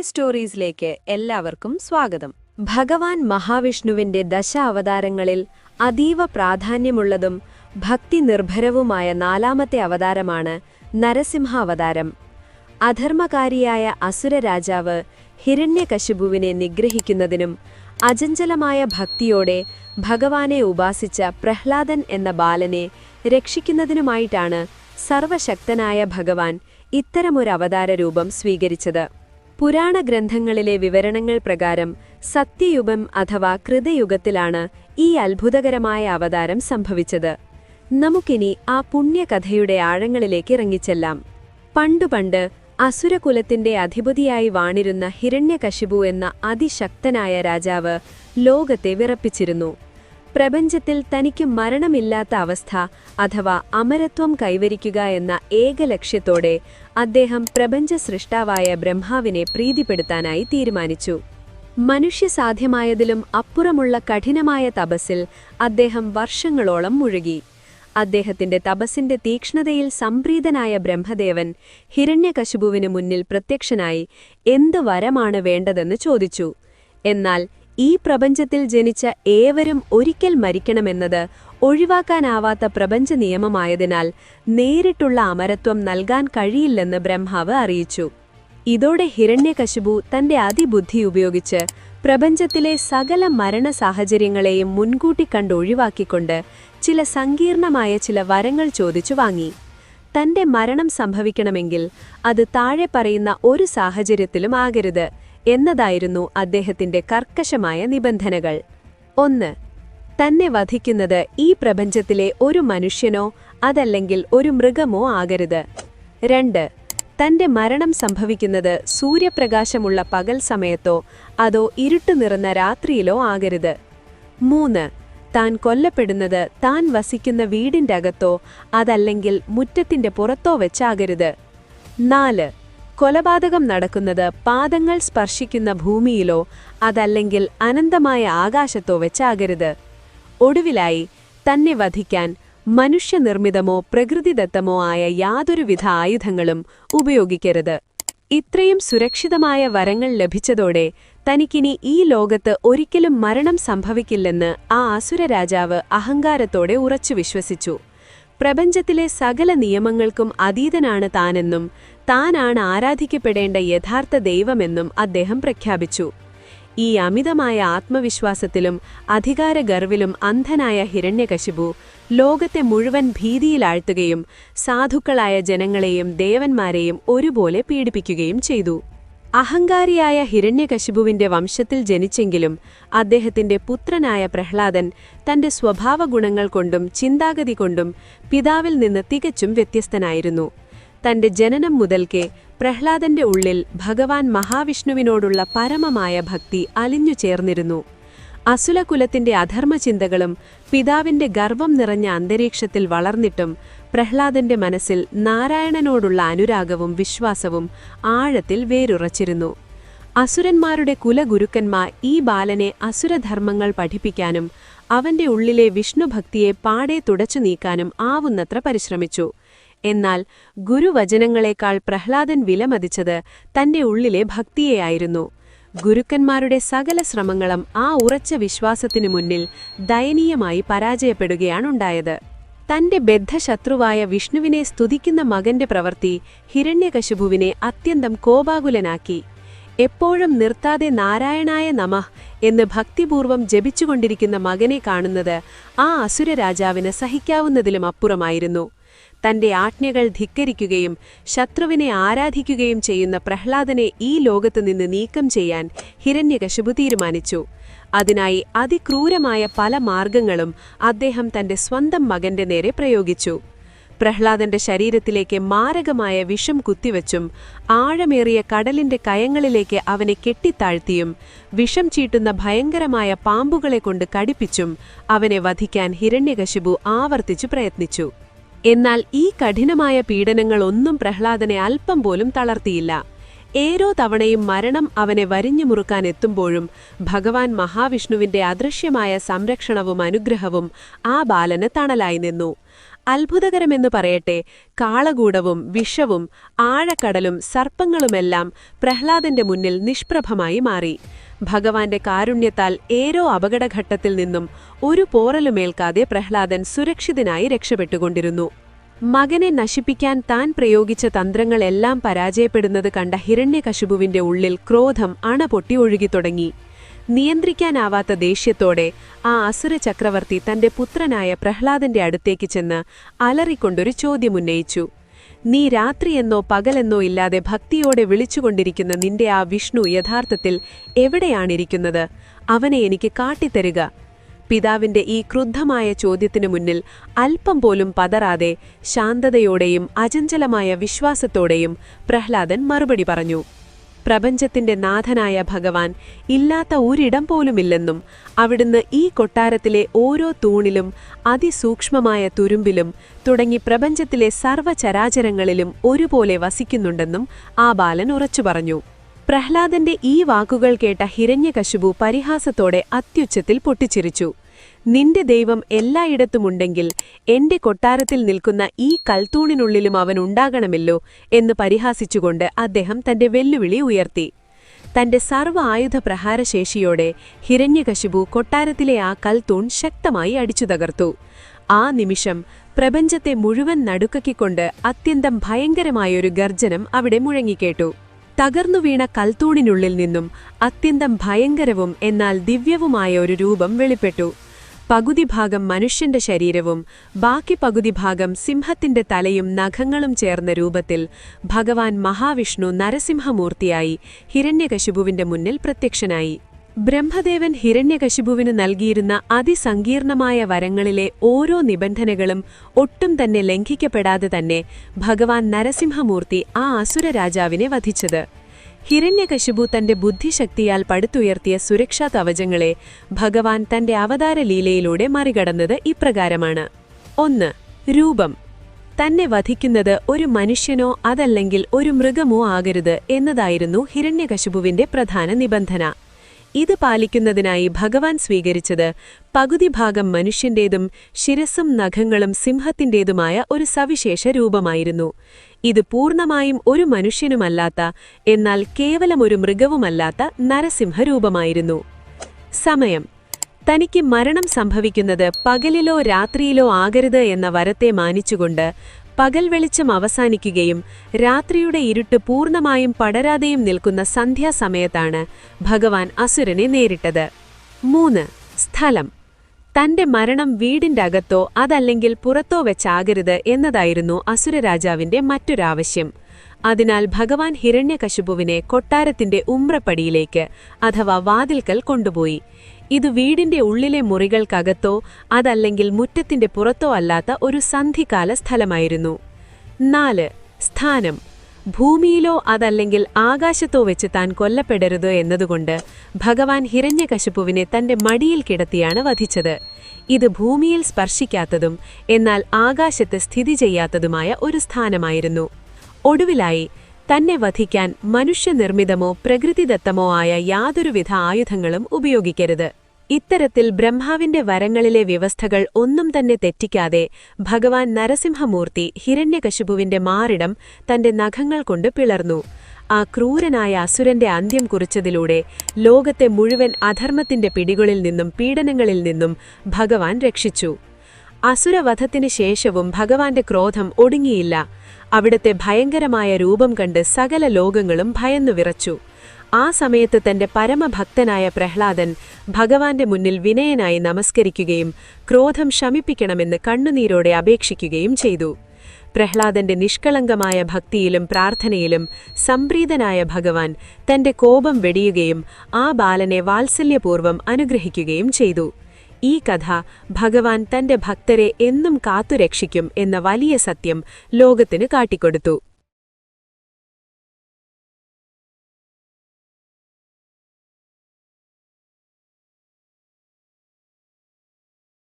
സ്റ്റോറീസിലേക്ക് എല്ലാവർക്കും സ്വാഗതം. ഭഗവാൻ മഹാവിഷ്ണുവിന്റെ അവതാരങ്ങളിൽ അതീവ പ്രാധാന്യമുള്ളതും ഭക്തി നിർഭരവുമായ 4ാമത്തെ അവതാരമാണ് നരസിംഹാവതാരം. അധർമ്മകാരിയായ അസുര രാജാവ് ഹിരണ്യകശിപുവിനെ നിഗ്രഹിക്കുന്നതിനും അചഞ്ചലമായ ഭക്തിയോടെ ഭഗവാനെ ഉപാസിച്ച പ്രഹ്ലാദൻ എന്ന ബാലനെ രക്ഷിക്കുന്നതിനുമായിട്ടാണ് സർവശക്തനായ ഭഗവാൻ ഇത്തരമൊരു അവതാരരൂപം സ്വീകരിച്ചത്. പുരാണ ഗ്രന്ഥങ്ങളിലെ വിവരണങ്ങൾ പ്രകാരം സത്യയുഗം അഥവാ കൃതയുഗത്തിലാണ് ഈ അത്ഭുതകരമായ അവതാരം സംഭവിച്ചത്. നമുക്കിനി ആ പുണ്യകഥയുടെ ആഴങ്ങളിലേക്ക് ഇറങ്ങിച്ചെല്ലാം. പണ്ടുപണ്ട് അസുരകുലത്തിന്റെ അധിപതിയായി വാണിരുന്ന ഹിരണ്യകശിപു എന്ന അതിശക്തനായ രാജാവ് ലോകത്തെ വിറപ്പിച്ചിരുന്നു. പ്രപഞ്ചത്തിൽ തനിക്ക് മരണമില്ലാത്ത അവസ്ഥ അഥവാ അമരത്വം കൈവരിക്കുക എന്ന ഏക ലക്ഷ്യത്തോടെ അദ്ദേഹം പ്രപഞ്ച സൃഷ്ടാവായ ബ്രഹ്മാവിനെ പ്രീതിപ്പെടുത്താനായി തീരുമാനിച്ചു. മനുഷ്യസാധ്യമായതിലും അപ്പുറമുള്ള കഠിനമായ തപസ്സിൽ അദ്ദേഹം വർഷങ്ങളോളം മുഴുകി. അദ്ദേഹത്തിന്റെ തപസ്സിന്റെ തീക്ഷ്ണതയിൽ സംപ്രീതനായ ബ്രഹ്മദേവൻ ഹിരണ്യകശിപുവിനു മുന്നിൽ പ്രത്യക്ഷനായി എന്ത് വരമാണ് വേണ്ടതെന്ന് ചോദിച്ചു. എന്നാൽ ഈ പ്രപഞ്ചത്തിൽ ജനിച്ച ഏവരും ഒരിക്കൽ മരിക്കണമെന്നത് ഒഴിവാക്കാനാവാത്ത പ്രപഞ്ച നിയമമായതിനാൽ നേരിട്ടുള്ള അമരത്വം നൽകാൻ കഴിയില്ലെന്ന് ബ്രഹ്മാവ് അറിയിച്ചു. ഇതോടെ ഹിരണ്യകശിപു തന്റെ അതിബുദ്ധി ഉപയോഗിച്ച് പ്രപഞ്ചത്തിലെ സകല മരണ സാഹചര്യങ്ങളെയും മുൻകൂട്ടി കണ്ടൊഴിവാക്കിക്കൊണ്ട് ചില സങ്കീർണമായ ചില വരങ്ങൾ ചോദിച്ചു വാങ്ങി. തന്റെ മരണം സംഭവിക്കണമെങ്കിൽ അത് താഴെ പറയുന്ന ഒരു സാഹചര്യത്തിലും ആകരുത് എന്നതായിരുന്നു അദ്ദേഹത്തിന്റെ കർക്കശമായ നിബന്ധനകൾ. 1. തന്നെ വധിക്കുന്നത് ഈ പ്രപഞ്ചത്തിലെ ഒരു മനുഷ്യനോ അതല്ലെങ്കിൽ ഒരു മൃഗമോ ആകരുത്. 2. തന്റെ മരണം സംഭവിക്കുന്നത് സൂര്യപ്രകാശമുള്ള പകൽ സമയത്തോ അതോ ഇരുട്ടു നിറഞ്ഞ രാത്രിയിലോ ആകരുത്. 3. താൻ കൊല്ലപ്പെടുന്നത് താൻ വസിക്കുന്ന വീടിന്റെ അകത്തോ അതല്ലെങ്കിൽ മുറ്റത്തിന്റെ പുറത്തോ വെച്ചാകരുത്. 4. കൊലപാതകം നടക്കുന്നത് പാദങ്ങൾ സ്പർശിക്കുന്ന ഭൂമിയിലോ അതല്ലെങ്കിൽ അനന്തമായ ആകാശത്തോ വെച്ചാകരുത്. ഒടുവിലായി തന്നെ വധിക്കാൻ മനുഷ്യനിർമ്മിതമോ പ്രകൃതിദത്തമോ ആയ യാതൊരുവിധ ആയുധങ്ങളും ഉപയോഗിക്കരുത്. ഇത്രയും സുരക്ഷിതമായ വരങ്ങൾ ലഭിച്ചതോടെ തനിക്കിനി ഈ ലോകത്ത് ഒരിക്കലും മരണം സംഭവിക്കില്ലെന്ന് ആ അസുരരാജാവ് അഹങ്കാരത്തോടെ ഉറച്ചു വിശ്വസിച്ചു. പ്രപഞ്ചത്തിലെ സകല നിയമങ്ങൾക്കും അതീതനാണ് താനെന്നും താനാണ് ആരാധിക്കപ്പെടേണ്ട യഥാർത്ഥ ദൈവമെന്നും അദ്ദേഹം പ്രഖ്യാപിച്ചു. ഈ അമിതമായ ആത്മവിശ്വാസത്തിലും അധികാരഗർവിലും അന്ധനായ ഹിരണ്യകശിപു ലോകത്തെ മുഴുവൻ ഭീതിയിലാഴ്ത്തുകയും സാധുക്കളായ ജനങ്ങളെയും ദേവന്മാരെയും ഒരുപോലെ പീഡിപ്പിക്കുകയും ചെയ്തു. അഹങ്കാരിയായ ഹിരണ്യകശിപുവിന്റെ വംശത്തിൽ ജനിച്ചെങ്കിലും അദ്ദേഹത്തിന്റെ പുത്രനായ പ്രഹ്ലാദൻ തന്റെ സ്വഭാവഗുണങ്ങൾ കൊണ്ടും ചിന്താഗതി കൊണ്ടും പിതാവിൽ നിന്ന് തികച്ചും വ്യത്യസ്തനായിരുന്നു. തന്റെ ജനനം മുതൽക്കേ പ്രഹ്ലാദന്റെ ഉള്ളിൽ ഭഗവാൻ മഹാവിഷ്ണുവിനോടുള്ള പരമമായ ഭക്തി അലിഞ്ഞു ചേർന്നിരുന്നു. അസുലകുലത്തിന്റെ അധർമ്മചിന്തകളും പിതാവിന്റെ ഗർവം നിറഞ്ഞ അന്തരീക്ഷത്തിൽ വളർന്നിട്ടും പ്രഹ്ലാദന്റെ മനസ്സിൽ നാരായണനോടുള്ള അനുരാഗവും വിശ്വാസവും ആഴത്തിൽ വേരുറച്ചിരുന്നു. അസുരന്മാരുടെ കുലഗുരുക്കന്മാർ ഈ ബാലനെ അസുരധർമ്മങ്ങൾ പഠിപ്പിക്കാനും അവന്റെ ഉള്ളിലെ വിഷ്ണുഭക്തിയെ പാടെ തുടച്ചു നീക്കാനും ആവുന്നത്ര പരിശ്രമിച്ചു. എന്നാൽ ഗുരുവചനങ്ങളെക്കാൾ പ്രഹ്ലാദൻ വിലമതിച്ചത് തന്റെ ഉള്ളിലെ ഭക്തിയെയായിരുന്നു. ഗുരുക്കന്മാരുടെ സകല ശ്രമങ്ങളും ആ ഉറച്ച വിശ്വാസത്തിനു മുന്നിൽ ദയനീയമായി പരാജയപ്പെടുകയാണുണ്ടായത്. തന്റെ ബദ്ധശത്രുവായ വിഷ്ണുവിനെ സ്തുതിക്കുന്ന മകന്റെ പ്രവൃത്തി ഹിരണ്യകശിപുവിനെ അത്യന്തം കോപാകുലനാക്കി. എപ്പോഴും നിർത്താതെ നാരായണായ നമഃ എന്ന് ഭക്തിപൂർവം ജപിച്ചുകൊണ്ടിരിക്കുന്ന മകനെ കാണുന്നത് ആ അസുരരാജാവിന് സഹിക്കാവുന്നതിലും അപ്പുറമായിരുന്നു. തന്റെ ആജ്ഞകൾ ധിക്കരിക്കുകയും ശത്രുവിനെ ആരാധിക്കുകയും ചെയ്യുന്ന പ്രഹ്ലാദനെ ഈ ലോകത്തുനിന്ന് നീക്കം ചെയ്യാൻ ഹിരണ്യകശിപു തീരുമാനിച്ചു. അതിനായി അതിക്രൂരമായ പല മാർഗങ്ങളും അദ്ദേഹം തന്റെ സ്വന്തം മകന്റെ നേരെ പ്രയോഗിച്ചു. പ്രഹ്ലാദന്റെ ശരീരത്തിലേക്ക് മാരകമായ വിഷം കുത്തിവച്ചും ആഴമേറിയ കടലിന്റെ കയങ്ങളിലേക്ക് അവനെ കെട്ടിത്താഴ്ത്തിയും വിഷം ചീട്ടുന്ന ഭയങ്കരമായ പാമ്പുകളെ കൊണ്ട് കടിപ്പിച്ചും അവനെ വധിക്കാൻ ഹിരണ്യകശിപു ആവർത്തിച്ചു പ്രയത്നിച്ചു. എന്നാൽ ഈ കഠിനമായ പീഡനങ്ങളൊന്നും പ്രഹ്ലാദനെ അല്പം പോലും തളർത്തിയില്ല. ഏരോ തവണയും മരണം അവനെ വരിഞ്ഞു മുറുക്കാനെത്തുമ്പോഴും ഭഗവാൻ മഹാവിഷ്ണുവിന്റെ അദൃശ്യമായ സംരക്ഷണവും അനുഗ്രഹവും ആ ബാലന് തണലായി നിന്നു. അത്ഭുതകരമെന്നു പറയട്ടെ, കാളകൂടവും വിഷവും ആഴക്കടലും സർപ്പങ്ങളുമെല്ലാം പ്രഹ്ലാദന്റെ മുന്നിൽ നിഷ്പ്രഭമായി മാറി. ഭഗവാന്റെ കാരുണ്യത്താൽ ഏരോ അപകടഘട്ടത്തിൽ നിന്നും ഒരു പോറലുമേൽക്കാതെ പ്രഹ്ലാദൻ സുരക്ഷിതനായി രക്ഷപ്പെട്ടുകൊണ്ടിരുന്നു. മകനെ നശിപ്പിക്കാൻ താൻ പ്രയോഗിച്ച തന്ത്രങ്ങളെല്ലാം പരാജയപ്പെടുന്നത് കണ്ട ഹിരണ്യകശിപുവിന്റെ ഉള്ളിൽ ക്രോധം അണപൊട്ടി ഒഴുകിത്തുടങ്ങി. നിയന്ത്രിക്കാനാവാത്ത ദേഷ്യത്തോടെ ആ അസുര ചക്രവർത്തി തന്റെ പുത്രനായ പ്രഹ്ലാദന്റെ അടുത്തേക്ക് ചെന്ന് അലറിക്കൊണ്ടൊരു ചോദ്യമുന്നയിച്ചു. നീ രാത്രിയെന്നോ പകലെന്നോ ഇല്ലാതെ ഭക്തിയോടെ വിളിച്ചുകൊണ്ടിരിക്കുന്ന നിന്റെ ആ വിഷ്ണു യഥാർത്ഥത്തിൽ എവിടെയാണിരിക്കുന്നത്? അവനെ എനിക്ക് കാട്ടിത്തരുക. പിതാവിന്റെ ഈ ക്രുദ്ധമായ ചോദ്യത്തിനു മുന്നിൽ അല്പം പോലും പതറാതെ ശാന്തതയോടെയും അചഞ്ചലമായ വിശ്വാസത്തോടെയും പ്രഹ്ലാദൻ മറുപടി പറഞ്ഞു. പ്രപഞ്ചത്തിന്റെ നാഥനായ ഭഗവാൻ ഇല്ലാത്ത ഒരിടം പോലുമില്ലെന്നും അവിടുന്ന് ഈ കൊട്ടാരത്തിലെ ഓരോ തൂണിലും അതിസൂക്ഷ്മമായ തുരുമ്പിലും തുടങ്ങി പ്രപഞ്ചത്തിലെ സർവ്വചരാചരങ്ങളിലും ഒരുപോലെ വസിക്കുന്നുണ്ടെന്നും ആ ബാലൻ ഉറച്ചു പറഞ്ഞു. പ്രഹ്ലാദന്റെ ഈ വാക്കുകൾ കേട്ട ഹിരണ്യകശിപു പരിഹാസത്തോടെ അത്യുച്ചത്തിൽ പൊട്ടിച്ചിരിച്ചു. നിന്റെ ദൈവം എല്ലായിടത്തുമുണ്ടെങ്കിൽ എന്റെ കൊട്ടാരത്തിൽ നിൽക്കുന്ന ഈ കൽത്തൂണിനുള്ളിലും അവൻ ഉണ്ടാകണമല്ലോ എന്ന് പരിഹാസിച്ചുകൊണ്ട് അദ്ദേഹം തന്റെ വെല്ലുവിളി ഉയർത്തി. തന്റെ സർവ്വ ആയുധ പ്രഹാരശേഷിയോടെ ഹിരണ്യകശിപു കൊട്ടാരത്തിലെ ആ കൽത്തൂൺ ശക്തമായി അടിച്ചു തകർത്തു. ആ നിമിഷം പ്രപഞ്ചത്തെ മുഴുവൻ നടുക്കിക്കൊണ്ട് അത്യന്തം ഭയങ്കരമായൊരു ഗർജനം അവിടെ മുഴങ്ങിക്കേട്ടു. തകർന്നുവീണ കൽത്തൂണിനുള്ളിൽ നിന്നും അത്യന്തം ഭയങ്കരവും എന്നാൽ ദിവ്യവുമായ ഒരു രൂപം വെളിപ്പെട്ടു. പകുതി ഭാഗം മനുഷ്യന്റെ ശരീരവും ബാക്കി പകുതി ഭാഗം സിംഹത്തിന്റെ തലയും നഖങ്ങളും ചേർന്ന രൂപത്തിൽ ഭഗവാൻ മഹാവിഷ്ണു നരസിംഹമൂർത്തിയായി ഹിരണ്യകശിപുവിന്റെ മുന്നിൽ പ്രത്യക്ഷനായി. ബ്രഹ്മദേവൻ ഹിരണ്യകശിപുവിന് നൽകിയിരുന്ന അതിസങ്കീർണമായ വരങ്ങളിലെ ഓരോ നിബന്ധനകളും ഒട്ടും തന്നെ ലംഘിക്കപ്പെടാതെ തന്നെ ഭഗവാൻ നരസിംഹമൂർത്തി ആ അസുരരാജാവിനെ വധിച്ചത്. ഹിരണ്യകശിപു തന്റെ ബുദ്ധിശക്തിയാൽ പടുത്തുയർത്തിയ സുരക്ഷാ കവചങ്ങളെ ഭഗവാൻ തന്റെ അവതാരലീലയിലൂടെ മറികടന്നത് ഇപ്രകാരമാണ്. 1. രൂപം. തന്നെ വധിക്കുന്നത് ഒരു മനുഷ്യനോ അതല്ലെങ്കിൽ ഒരു മൃഗമോ ആകരുത് എന്നതായിരുന്നു ഹിരണ്യകശിപുവിന്റെ പ്രധാന നിബന്ധന. ഇത് പാലിക്കുന്നതിനായി ഭഗവാൻ സ്വീകരിച്ചത് പകുതി ഭാഗം മനുഷ്യന്റേതും ശിരസ്സും നഖങ്ങളും സിംഹത്തിന്റേതുമായ ഒരു സവിശേഷ രൂപമായിരുന്നു. ഇത് പൂർണ്ണമായും ഒരു മനുഷ്യനുമല്ലാത്ത എന്നാൽ കേവലം ഒരു മൃഗവുമല്ലാത്ത നരസിംഹരൂപമായിരുന്നു. സമയം. തനിക്ക് മരണം സംഭവിക്കുന്നത് പകലിലോ രാത്രിയിലോ ആകരുത് എന്ന വരത്തെ മാനിച്ചുകൊണ്ട് പകൽ വെളിച്ചം അവസാനിക്കുകയും രാത്രിയുടെ ഇരുട്ട് പൂർണ്ണമായും പടരാതെയും നിൽക്കുന്ന സന്ധ്യാസമയത്താണ് ഭഗവാൻ അസുരനെ നേരിട്ടത്. 3. സ്ഥലം. തന്റെ മരണം വീടിന്റെ അകത്തോ അതല്ലെങ്കിൽ പുറത്തോ വെച്ചാകരുത് എന്നതായിരുന്നു അസുരരാജാവിന്റെ മറ്റൊരാവശ്യം. അതിനാൽ ഭഗവാൻ ഹിരണ്യകശിപുവിനെ കൊട്ടാരത്തിന്റെ ഉമ്രപ്പടിയിലേക്ക് അഥവാ വാതിൽക്കൽ കൊണ്ടുപോയി. ഇത് വീടിന്റെ ഉള്ളിലെ മുറികൾക്കകത്തോ അതല്ലെങ്കിൽ മുറ്റത്തിന്റെ പുറത്തോ അല്ലാത്ത ഒരു സന്ധികാല സ്ഥലമായിരുന്നു. 4. സ്ഥാനം. ഭൂമിയിലോ അതല്ലെങ്കിൽ ആകാശത്തോ വെച്ച് താൻ കൊല്ലപ്പെടരുത് എന്നതുകൊണ്ട് ഭഗവാൻ ഹിരണ്യകശിപുവിനെ തന്റെ മടിയിൽ കിടത്തിയാണ് വധിച്ചത്. ഇത് ഭൂമിയിൽ സ്പർശിക്കാത്തതും എന്നാൽ ആകാശത്ത് സ്ഥിതി ചെയ്യാത്തതുമായ ഒരു സ്ഥാനമായിരുന്നു. ഒടുവിലായി തന്നെ വധിക്കാൻ മനുഷ്യനിർമ്മിതമോ പ്രകൃതിദത്തമോ ആയ യാതൊരുവിധ ആയുധങ്ങളും ഉപയോഗിക്കരുത്. ഇത്തരത്തിൽ ബ്രഹ്മാവിന്റെ വരങ്ങളിലെ വ്യവസ്ഥകൾ ഒന്നും തന്നെ തെറ്റിക്കാതെ ഭഗവാൻ നരസിംഹമൂർത്തി ഹിരണ്യകശിപുവിന്റെ മാറിടം തന്റെ നഖങ്ങൾ കൊണ്ട് പിളർന്നു. ആ ക്രൂരനായ അസുരന്റെ അന്ത്യം കുറിച്ചതിലൂടെ ലോകത്തെ മുഴുവൻ അധർമ്മത്തിന്റെ പിടികളിൽ നിന്നും പീഡനങ്ങളിൽ നിന്നും ഭഗവാൻ രക്ഷിച്ചു. അസുരവധത്തിന് ശേഷവും ഭഗവാന്റെ ക്രോധം ഒടുങ്ങിയില്ല. അവിടുത്തെ ഭയങ്കരമായ രൂപം കണ്ട് സകല ലോകങ്ങളും ഭയന്നു വിറച്ചു. ആ സമയത്ത് തന്റെ പരമഭക്തനായ പ്രഹ്ലാദൻ ഭഗവാന്റെ മുന്നിൽ വിനയനായി നമസ്കരിക്കുകയും ക്രോധം ശമിപ്പിക്കണമെന്ന് കണ്ണുനീരോടെ അപേക്ഷിക്കുകയും ചെയ്തു. പ്രഹ്ലാദന്റെ നിഷ്കളങ്കമായ ഭക്തിയിലും പ്രാർത്ഥനയിലും സംപ്രീതനായ ഭഗവാൻ തന്റെ കോപം വെടിയുകയും ആ ബാലനെ വാത്സല്യപൂർവ്വം അനുഗ്രഹിക്കുകയും ചെയ്തു. ഈ കഥ ഭഗവാൻ തന്റെ ഭക്തരെ എന്നും കാത്തുരക്ഷിക്കും എന്ന വലിയ സത്യം ലോകത്തിന് കാട്ടിക്കൊടുത്തു.